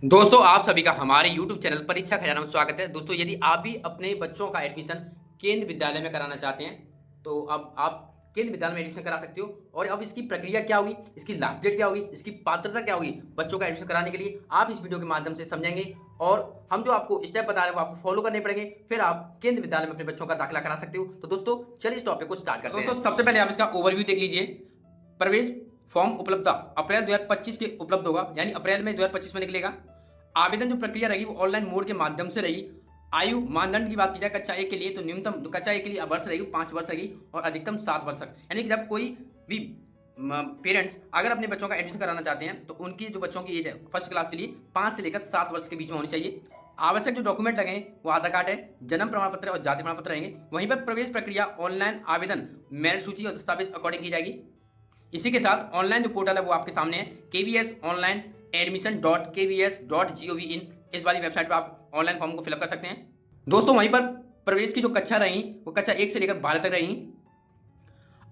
दोस्तों आप सभी का हमारे YouTube चैनल परीक्षा खजाना में स्वागत है। दोस्तों यदि आप भी अपने बच्चों का एडमिशन केंद्र विद्यालय में कराना चाहते हैं तो अब आप केंद्र विद्यालय में एडमिशन करा सकते हो। और अब इसकी प्रक्रिया क्या होगी, इसकी लास्ट डेट क्या होगी, इसकी पात्रता क्या होगी बच्चों का एडमिशन कराने के लिए, आप इस वीडियो के माध्यम से समझेंगे। और हम जो आपको स्टेप बता रहे हैं वो आपको फॉलो करने पड़ेंगे, फिर आप केंद्र विद्यालय में अपने बच्चों का दाखिला करा सकते हो। तो दोस्तों चलिए इस टॉपिक को स्टार्ट करते हैं। दोस्तों सबसे पहले आप इसका ओवरव्यू देख लीजिए। प्रवेश फॉर्म उपलब्धता अप्रैल 2025 के उपलब्ध होगा, यानी अप्रैल में 2025 में निकलेगा। आवेदन जो प्रक्रिया रहेगी वो ऑनलाइन मोड के माध्यम से रहेगी। आयु मानदंड की बात की जाए कक्षा 1 के लिए तो न्यूनतम कक्षा 1 के लिए वर्ष रहेगी 5 वर्ष रहेगी और अधिकतम 7 वर्ष तक। यानी कि जब कोई भी पेरेंट्स अगर अपने बच्चों का एडमिशन कराना चाहते हैं तो उनकी जो बच्चों की एज है फर्स्ट क्लास के लिए 5 से लेकर 7 वर्ष के बीच में होनी चाहिए। आवश्यक जो डॉक्यूमेंट लगेंगे वो आधार कार्ड है, जन्म प्रमाण पत्र और जाति प्रमाण पत्र रहेंगे। वहीं पर प्रवेश प्रक्रिया ऑनलाइन आवेदन मेरिट सूची और दस्तावेज अकॉर्डिंग की जाएगी। इसी के साथ ऑनलाइन जो पोर्टल है वो आपके सामने है, KVS ऑनलाइन admission.kvs.gov.in। इस वाली वेबसाइट पर आप ऑनलाइन फॉर्म को फिलअप कर सकते हैं। दोस्तों वहीं पर प्रवेश की जो कक्षा रही वो कक्षा 1 से लेकर 12 तक रही।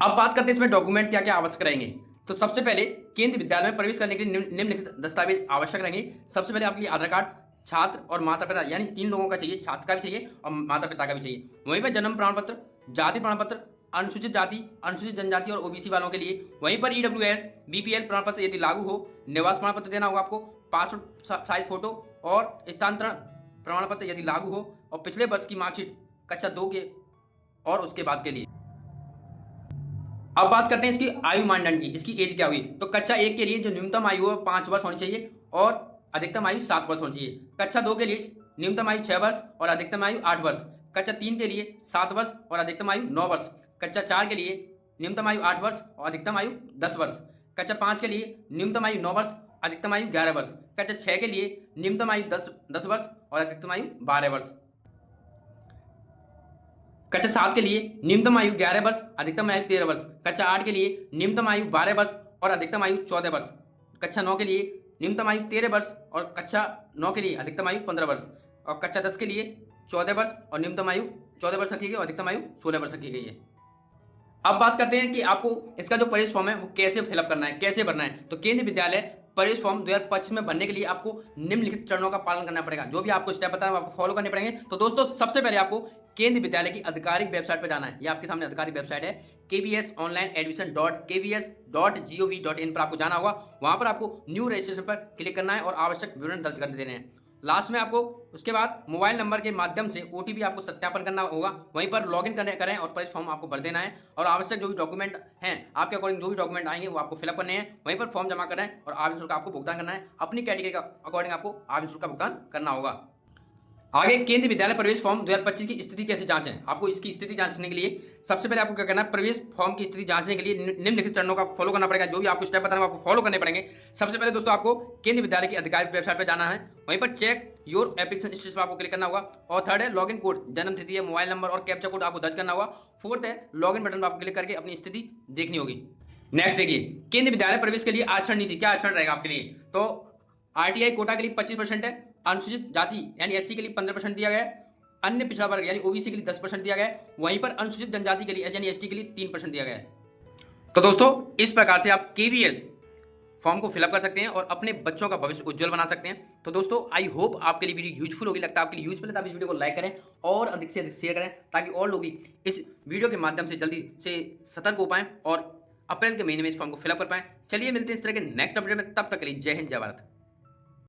अब बात करते हैं इसमें डॉक्यूमेंट क्या क्या आवश्यक रहेंगे। तो सबसे पहले केंद्र विद्यालय में प्रवेश करने के लिए निम्नलिखित दस्तावेज आवश्यक रहेंगे। सबसे पहले आपके लिए आधार कार्ड, छात्र और माता पिता यानी 3 लोगों का चाहिए, छात्र का भी चाहिए और माता पिता का भी चाहिए। वहीं पर जन्म प्रमाण पत्र, जाति प्रमाण पत्र अनुसूचित जाति, अनुसूचित जनजाति और OBC वालों के लिए। वहीं पर EWS BPL प्रमाण पत्र यदि लागू हो, निवास प्रमाण पत्र देना होगा आपको, पासपोर्ट साइज फोटो और स्थानांतरण प्रमाण पत्र यदि लागू हो, और पिछले वर्ष की मार्कशीट कक्षा 2 के और उसके बाद के लिए। अब बात करते हैं इसकी आयु मानदंड की, इसकी एज क्या हुई। तो कक्षा 1 के लिए जो न्यूनतम आयु है 5 वर्ष होनी चाहिए और अधिकतम आयु 7 वर्ष होनी चाहिए। कक्षा 2 के लिए न्यूनतम आयु 6 वर्ष और अधिकतम आयु 8 वर्ष। कक्षा 3 के लिए 7 वर्ष और अधिकतम आयु 9 वर्ष। कक्षा 4 के लिए न्यूनतम आयु 8 वर्ष और अधिकतम आयु 10 वर्ष। कक्षा 5 के लिए न्यूनतम आयु 9 वर्ष, अधिकतम आयु 11 वर्ष। कक्षा 6 के लिए न्यूनतम आयु 10 वर्ष और अधिकतम आयु 12 वर्ष। कक्षा 7 के लिए न्यूनतम आयु 11 वर्ष, अधिकतम आयु 13 वर्ष। कक्षा 8 के लिए न्यूनतम आयु 12 वर्ष और अधिकतम आयु 14 वर्ष। कक्षा 9 के लिए न्यूनतम आयु 13 वर्ष और कक्षा 9 के लिए अधिकतम आयु 15 वर्ष। और कक्षा 10 के लिए 14 वर्ष और न्यूनतम आयु 14 वर्ष रखी गई और अधिकतम आयु 16 वर्ष रखी गई है। अब बात करते हैं कि आपको इसका जो प्रवेश फॉर्म है वो कैसे फिलअप करना है, कैसे भरना है। तो केंद्र विद्यालय प्रवेश फॉर्म 2025 में भरने के लिए आपको निम्नलिखित चरणों का पालन करना पड़ेगा। जो भी आपको स्टेप बता रहा हूं आपको फॉलो करने पड़ेंगे। तो दोस्तों सबसे पहले आपको केंद्र विद्यालय की आधिकारिक वेबसाइट पर जाना है। ये आपके सामने आधिकारिक वेबसाइट है, KVS ऑनलाइन admission.kvs.gov.in पर आपको जाना होगा। वहां पर आपको न्यू रजिस्ट्रेशन पर क्लिक करना है और आवश्यक विवरण दर्ज कर देने हैं। लास्ट में आपको उसके बाद मोबाइल नंबर के माध्यम से OTP आपको सत्यापन करना होगा। वहीं पर लॉगिन करें और प्रवेश फॉर्म आपको भर देना है। और आवश्यक जो भी डॉक्यूमेंट हैं आपके अकॉर्डिंग जो भी डॉक्यूमेंट आएंगे वो आपको फिलअप करने हैं। वहीं पर फॉर्म जमा करना है और आवेदन शुल्क आपको भुगतान करना है। अपनी कैटेगरी का अकॉर्डिंग आपको आवेदन शुल्क का भुगतान करना होगा। आगे केंद्र विद्यालय प्रवेश फॉर्म 2025 की स्थिति कैसे जांचें। आपको इसकी स्थिति जांचने के लिए सबसे पहले आपको क्या करना है, प्रवेश फॉर्म की स्थिति जांचने के लिए निम्नलिखित चरणों का फॉलो करना पड़ेगा। जो भी आपको स्टेप बता रहा हूं आपको फॉलो करने पड़ेंगे। सबसे पहले दोस्तों आपको केंद्र विद्यालय की आधिकारिक वेबसाइट पर जाना है। वहीं पर चेक योर एप्लीकेशन स्टेटस पर आपको क्लिक करना होगा। और थर्ड है लॉगिन कोड, जन्म तिथि है, मोबाइल नंबर और कैप्चा कोड आपको दर्ज करना होगा। फोर्थ है लॉगिन बटन पर आपको क्लिक करके अपनी स्थिति देखनी होगी। नेक्स्ट देखिए केंद्र विद्यालय प्रवेश के लिए आचरण नीति, क्या आचरण रहेगा आपके लिए। तो RTI कोटा के लिए 25% है, अनुसूचित जाति यानी SC के लिए 15% दिया गया है, अन्य पिछड़ा वर्ग यानी OBC के लिए 10% दिया गया है। वहीं पर अनुसूचित जनजाति के लिए यानी ST के लिए 3% दिया गया है। तो दोस्तों इस प्रकार से आप KVS फॉर्म को फिलअप कर सकते हैं और अपने बच्चों का भविष्य उज्जवल बना सकते हैं। तो दोस्तों आई होप आपके लिए वीडियो यूजफुल होगी। लगता है आपके लिए यूजफुल है तो आप इस वीडियो को लाइक करें और अधिक से अधिक शेयर करें ताकि और लोग भी इस वीडियो के माध्यम से जल्दी से सतर्क हो पाएं और अप्रैल के महीने में इस फॉर्म को फिलअप कर पाएं। चलिए मिलते हैं इस तरह के नेक्स्ट अपडेट में, तब तक के लिए जय हिंद जय भारत।